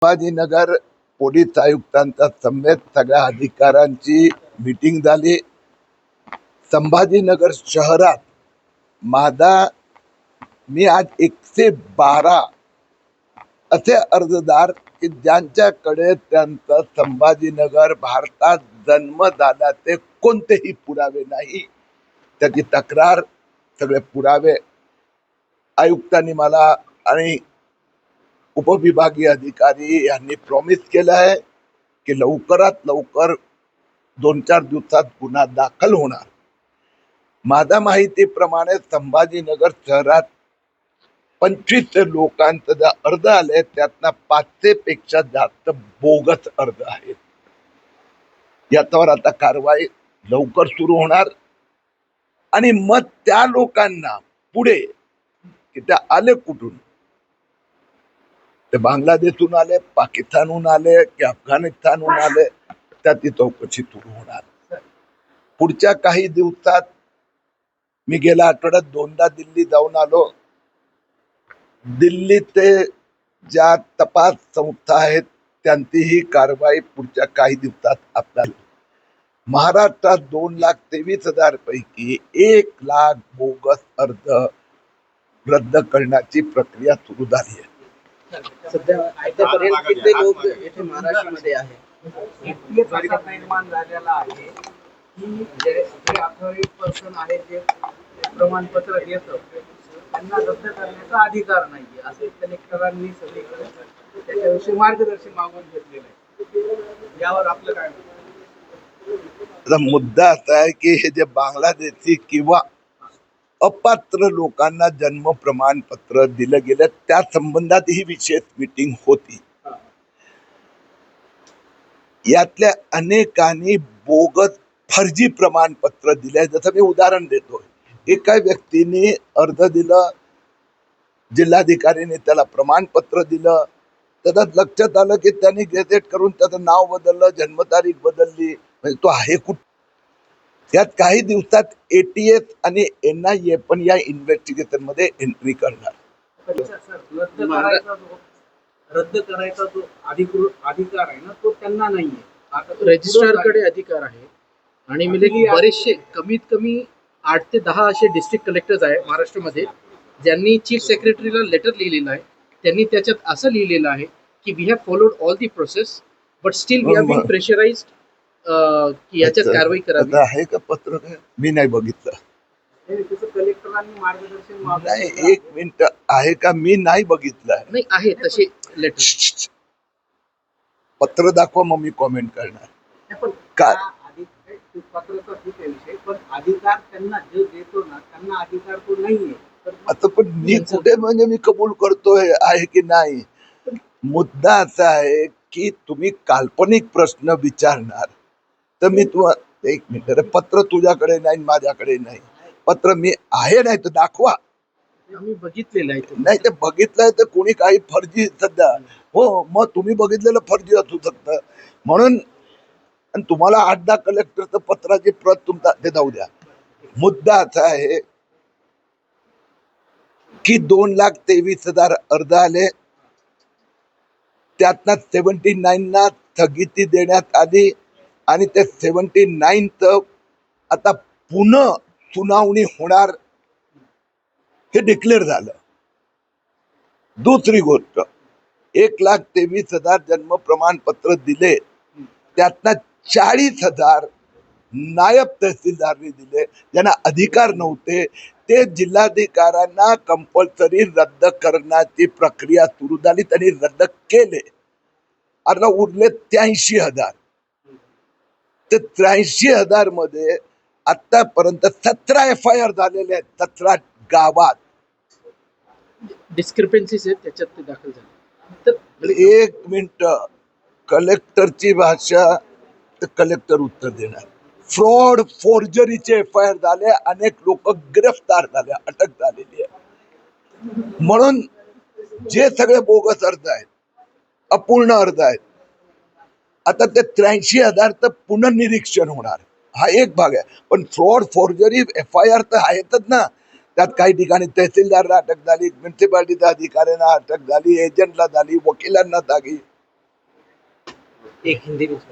Sambhajinagar police आयुक्तांचा समेत सगळ्या अधिकाऱ्यांची मीटिंग झाली. संभाजीनगर शहरात मी आज 112 असे अर्जदार की ज्यांच्याकडे त्यांचं संभाजीनगर भारतात जन्म झाल्याचे कोणतेही पुरावे नाही, त्याची तक्रार सगळे पुरावे आयुक्तांनी मला आणि उपविभागीय अधिकारी यांनी प्रॉमिस केलं आहे की लवकरात लवकर 2-4 दिवसात गुन्हा दाखल होणार. माझ्या माहितीप्रमाणे संभाजीनगर शहरात 25 लोकांचं जे अर्ज आले त्यातनं 500 पेक्षा जास्त बोगस अर्ज आहेत. याच्यावर आता कारवाई लवकर सुरू होणार आणि मग त्या लोकांना पुढे की त्या आले कुठून, ते बांगलादेशहून आले, पाकिस्तानहून आले की अफगाणिस्तानहून आले, त्याची चौकशी सुरू होणार. पुढच्या काही दिवसात मी गेल्या आठवड्यात 2दा दिल्ली जाऊन आलो. दिल्लीचे ज्या तपास संस्था आहेत त्यांची ही कारवाई पुढच्या काही दिवसात आपल्याला. महाराष्ट्रात 2,23,000 पैकी 1 लाख बोगस अर्ज रद्द करण्याची प्रक्रिया सुरू झाली आहे. सध्या आतापर्यंत किती लोक इथे महाराष्ट्रामध्ये आहे? निर्माण झालेला आहे की जे अथॉरिटी पर्सन आहे जे प्रमाणपत्र देतं त्यांना रद्द करण्याचा अधिकार नाहीये असे कलेक्टरांनी सगळीकडे त्याच्याविषयी मार्गदर्शन मागून घेतलेलं आहे. यावर आपलं काय मुद्दा असा आहे की हे जे बांगलादेशी किंवा अपात्र लोकांना जन्म प्रमाणपत्र दिलं गेलं त्या संबंधात ही विशेष मीटिंग होती. यातल्या अनेकांनी बोगस फर्जी प्रमाणपत्र दिले. जसं मी उदाहरण देतो, एका व्यक्तीने अर्ज दिला, जिल्हाधिकारीने त्याला प्रमाणपत्र दिलं, त्याच्यात लक्षात आलं की त्यांनी गेजेट करून त्याचं नाव बदललं, जन्मतारीख बदलली, म्हणजे तो आहे कुठे. यात काही दिवसात ATS आणि NIA पण या इन्व्हेस्टिगेशन मध्ये एंट्री करणार. रद्द करायचा जो अधिकार आहे ना तो त्यांना नाहीये. रजिस्ट्रारकडे अधिकार आहे आणि बरेचसे कमीत कमी 8 ते 10 असे डिस्ट्रिक्ट कलेक्टर्स आहे महाराष्ट्रामध्ये ज्यांनी चीफ सेक्रेटरीला लेटर लिहिलेलं आहे. त्यांनी त्याच्यात असं लिहिलेलं आहे की we have followed all the process but still we have been pressurised की याच्यात कारवाई करावी. आहे का पत्र? मी नाही बघितलं. कलेक्टरांनी मार्गदर्शन नाही, 1 मिनिट, आहे का? मी नाही बघितलं. नाही आहे तसे लेटर. पत्र दाखवा मग मी कॉमेंट करणार. काय पत्राचा ठीक आहे विषय, पण अधिकार त्यांना जे देतो ना त्यांना अधिकार तो नाहीये. आता पण मी कुठे म्हणजे मी कबूल करतोय आहे की नाही. मुद्दा असा आहे की तुम्ही काल्पनिक प्रश्न विचारणार तर मी तुम्हाला 1 मिनिट, अरे पत्र तुझ्याकडे नाही माझ्याकडे नाही, पत्र मी आहे नाही तर दाखवा. आम्ही बघितलेलं आहे. नाही ते बघितलंय तर कोणी काही फर्जी सध्या हो, मग तुम्ही बघितलेलं फर्जी असू शकतं म्हणून. आणि तुम्हाला 8-10 कलेक्टरचं पत्राची प्रत तुमचा ते जाऊ द्या. मुद्दा असा आहे की 2,23,000 अर्ज आले, त्यातनं 79 स्थगिती देण्यात आली आणि ते 79चं आता पुन्हा सुनावणी होणार हे डिक्लेअर झालं. दुसरी गोष्ट, 1,23,000 जन्म प्रमाणपत्र दिले, त्यातनं 40,000 नायब तहसीलदारनी दिले. ज्यांना अधिकार नव्हते ते जिल्हाधिकाऱ्यांना कंपल्सरी रद्द करण्याची प्रक्रिया सुरू झाली, त्यांनी रद्द केले. आता उरले 83,000. ते 83,000 मध्ये आतापर्यंत 17 FIR झालेले आहेत. 17 गावात डिस्क्रिपन्सीज आहेत त्याच्यात ते दाखल झाले. तर 1 मिनिट, कलेक्टरची भाषा तर कलेक्टर उत्तर देणार. फ्रॉड फोर्जरीचे FIR झाले, अनेक लोक गिरफ्तार झाले, अटक झालेली आहे. म्हणून जे सगळे बोगस अर्ज आहेत, अपूर्ण अर्ज आहेत, आता ते 83,000चं पुनर्निरीक्षण होणार. हा एक भाग आहे. पण फ्रॉड फोर्जरी FIR तर आहेतच ना. त्यात काही ठिकाणी तहसीलदारला अटक झाली, म्युन्सिपाल्टीच्या अधिकाऱ्यांना अटक झाली, एजंटला झाली, वकिलांना झाली. एक हिंदी में